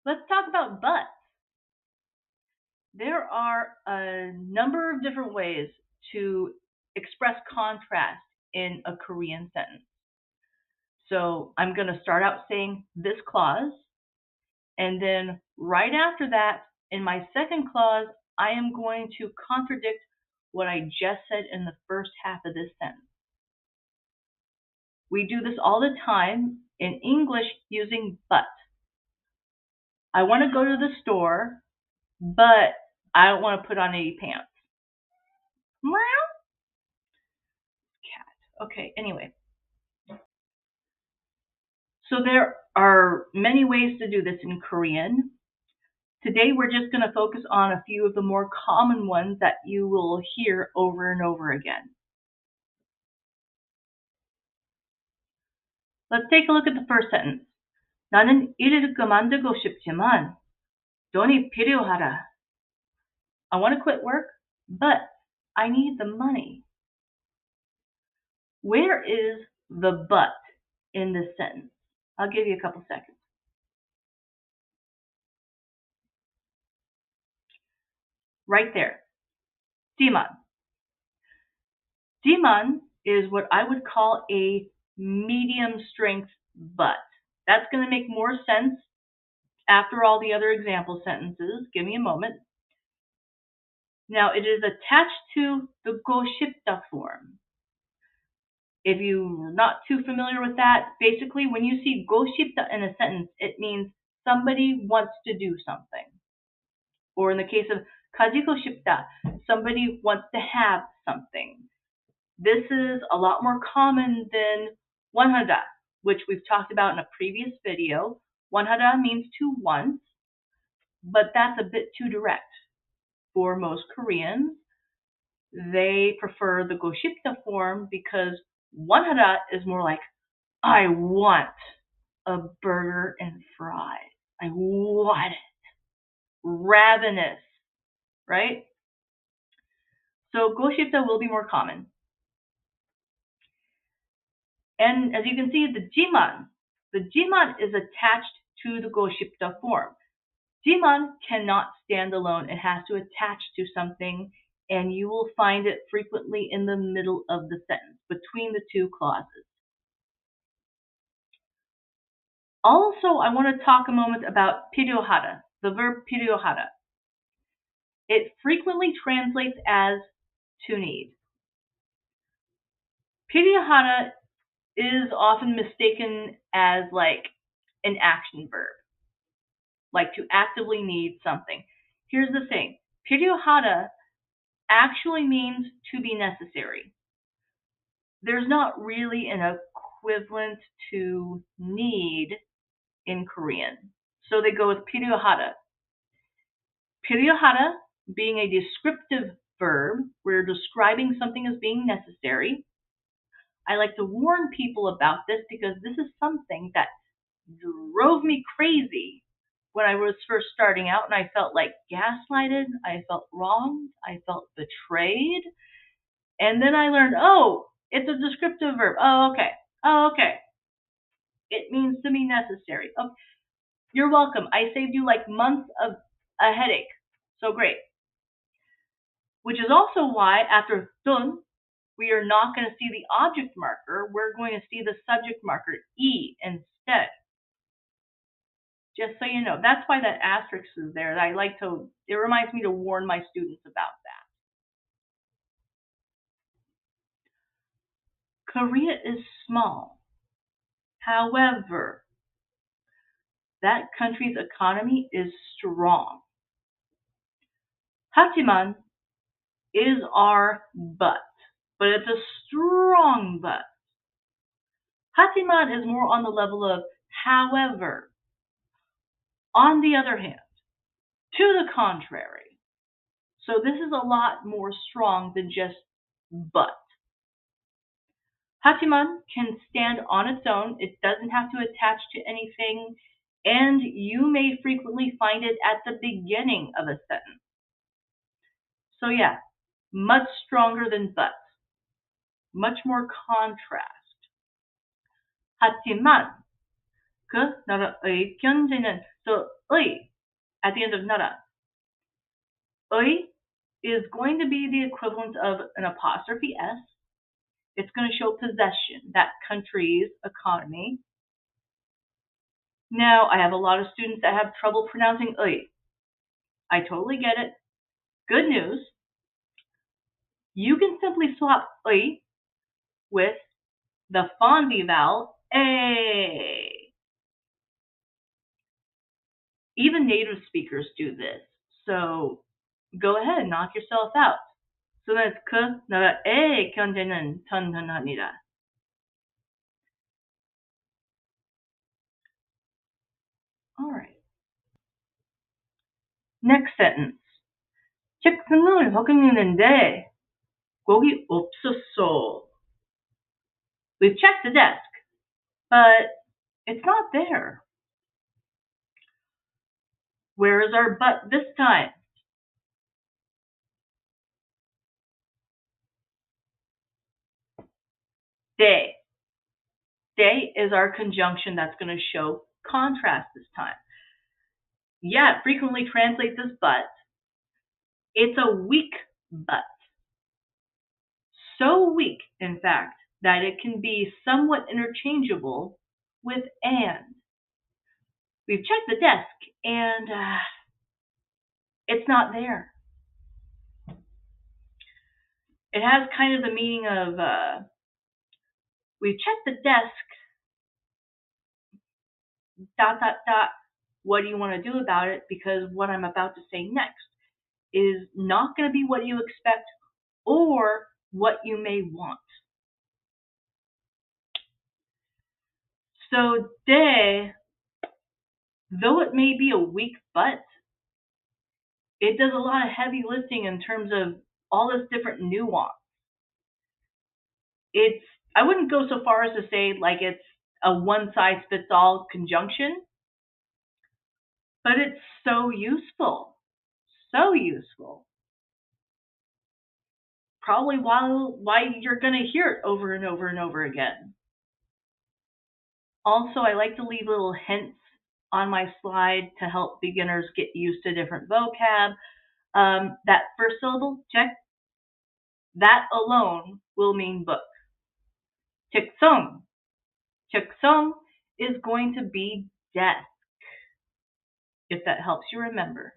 Let's talk about but. There are a number of different ways to express contrast in a Korean sentence. So I'm going to start out saying this clause, and then right after that, in my second clause, I am going to contradict what I just said in the first half of this sentence. We do this all the time in English using but. I want to go to the store, but I don't want to put on any pants. Meow. Cat. Okay, anyway. So there are many ways to do this in Korean. Today we're just going to focus on a few of the more common ones that you will hear over and over again. Let's take a look at the first sentence. 나는 일을 그만두고 싶지만 돈이 필요하다. I want to quit work, but I need the money. Where is the but in this sentence? I'll give you a couple seconds. Right there. 지만. 지만 is what I would call a medium strength but. That's going to make more sense after all the other example sentences. Give me a moment. Now, it is attached to the go 싶다 form. If you're not too familiar with that, basically when you see go 싶다 in a sentence, it means somebody wants to do something. Or in the case of 가지고 싶다, somebody wants to have something. This is a lot more common than 원하다, which we've talked about in a previous video. 원하다 means to want, but that's a bit too direct for most Koreans. They prefer the go 싶다 form because 원하다 is more like, I want a burger and fries. I want it. Ravenous, right? So go 싶다 will be more common. And as you can see, the jiman is attached to the go 싶다 form. Jiman cannot stand alone. It has to attach to something, and you will find it frequently in the middle of the sentence, between the two clauses. Also, I want to talk a moment about 필요하다, the verb 필요하다. It frequently translates as to need. 필요하다 is often mistaken as like an action verb, like to actively need something. Here's the thing. 필요하다 actually means to be necessary. There's not really an equivalent to need in Korean. So they go with 필요하다. 필요하다 being a descriptive verb, we're describing something as being necessary. I like to warn people about this because this is something that drove me crazy when I was first starting out, and I felt like gaslighted, I felt wronged, I felt betrayed. And then I learned, oh, it's a descriptive verb. Oh, okay. It means to be necessary. Oh, you're welcome. I saved you like months of a headache. So great. Which is also why after dun, we are not going to see the object marker. We're going to see the subject marker, E, instead. Just so you know. That's why that asterisk is there. It reminds me to warn my students about that. Korea is small. However, that country's economy is strong. 하지만 is our but it's a strong but. 하지만 is more on the level of however. On the other hand, to the contrary. So this is a lot more strong than just but. 하지만 can stand on its own. It doesn't have to attach to anything, and you may frequently find it at the beginning of a sentence. So yeah, much stronger than but. Much more contrast. 하지만 그 나라의 경제는 So oi at the end of nara. Oi is going to be the equivalent of an apostrophe s. It's going to show possession, that country's economy. Now, I have a lot of students that have trouble pronouncing oi. I totally get it. Good news. You can simply swap oi with the fondy vowel a. Even native speakers do this. So go ahead, knock yourself out. So that's 그, 나가 에 견제는 전전합니다. All right. Next sentence. 책상을 확인했는데 거기 없었어. We've checked the desk, but it's not there. Where is our but this time? 네. 네 is our conjunction that's going to show contrast this time. Yeah, it frequently translates as but. It's a weak but. So weak, in fact, that it can be somewhat interchangeable with and. We've checked the desk and it's not there. It has kind of the meaning of we've checked the desk, ... What do you want to do about it? Because what I'm about to say next is not going to be what you expect or what you may want. So 네, though it may be a weak but, it does a lot of heavy lifting in terms of all this different nuance. I wouldn't go so far as to say like it's a one-size-fits-all conjunction, but it's so useful. So useful. Probably why you're going to hear it over and over and over again. Also, I like to leave little hints on my slide to help beginners get used to different vocab. That first syllable, check, that alone will mean book. 책상. 책상 is going to be desk, if that helps you remember.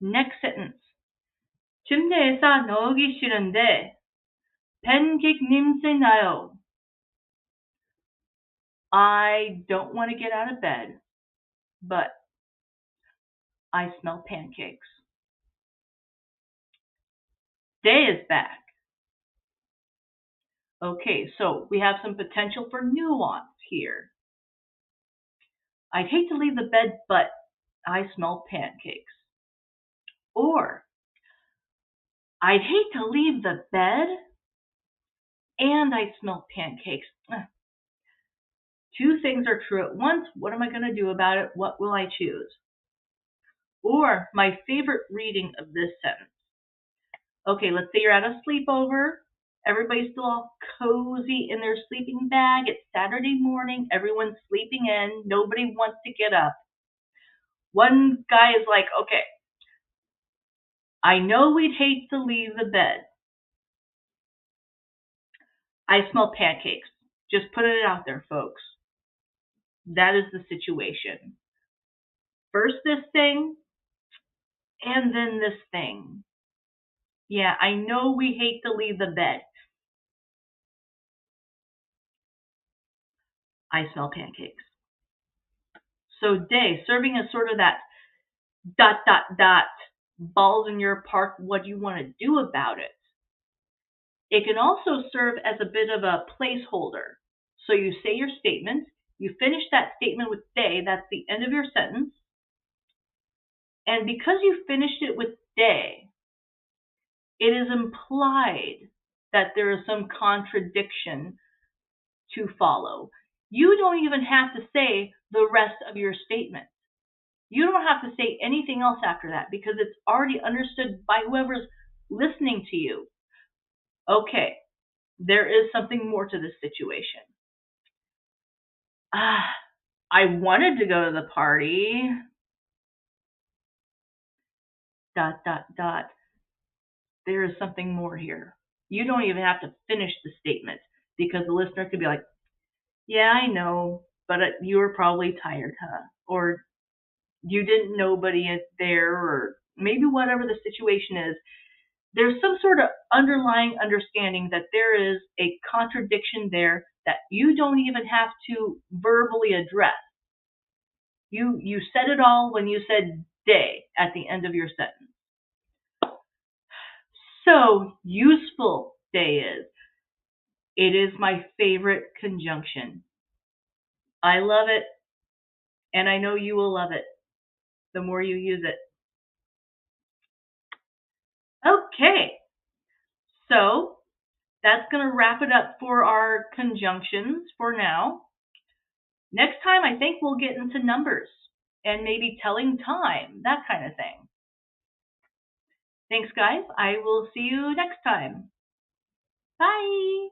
Next sentence. 침대에서 나오기 싫은데 팬케이크 냄새 나요. I don't want to get out of bed, but I smell pancakes. Day is back. Okay, so we have some potential for nuance here. I'd hate to leave the bed, but I smell pancakes. Or, I'd hate to leave the bed and I smell pancakes. Two things are true at once. What am I going to do about it? What will I choose? Or, my favorite reading of this sentence. Okay, let's say you're at a sleepover. Everybody's still all cozy in their sleeping bag. It's Saturday morning. Everyone's sleeping in. Nobody wants to get up. One guy is like, okay, I know we'd hate to leave the bed. I smell pancakes. Just putting it out there, folks. That is the situation. First this thing, and then this thing. Yeah, I know we hate to leave the bed. I smell pancakes. So day, serving as sort of that ... balls in your park, what do you want to do about it? It can also serve as a bit of a placeholder. So you say your statement, you finish that statement with day, that's the end of your sentence. And because you finished it with day, it is implied that there is some contradiction to follow. You don't even have to say the rest of your statement. You don't have to say anything else after that because it's already understood by whoever's listening to you. Okay, there is something more to this situation. Ah, I wanted to go to the party. Dot, dot, dot. There is something more here. You don't even have to finish the statement because the listener could be like, yeah, I know, but you were probably tired, huh? Or you didn't know nobody there, or maybe whatever the situation is. There's some sort of underlying understanding that there is a contradiction there that you don't even have to verbally address. You said it all when you said day at the end of your sentence. So useful day is. It is my favorite conjunction. I love it, and I know you will love it the more you use it. Okay, so that's going to wrap it up for our conjunctions for now. Next time, I think we'll get into numbers and maybe telling time, that kind of thing. Thanks, guys. I will see you next time. Bye.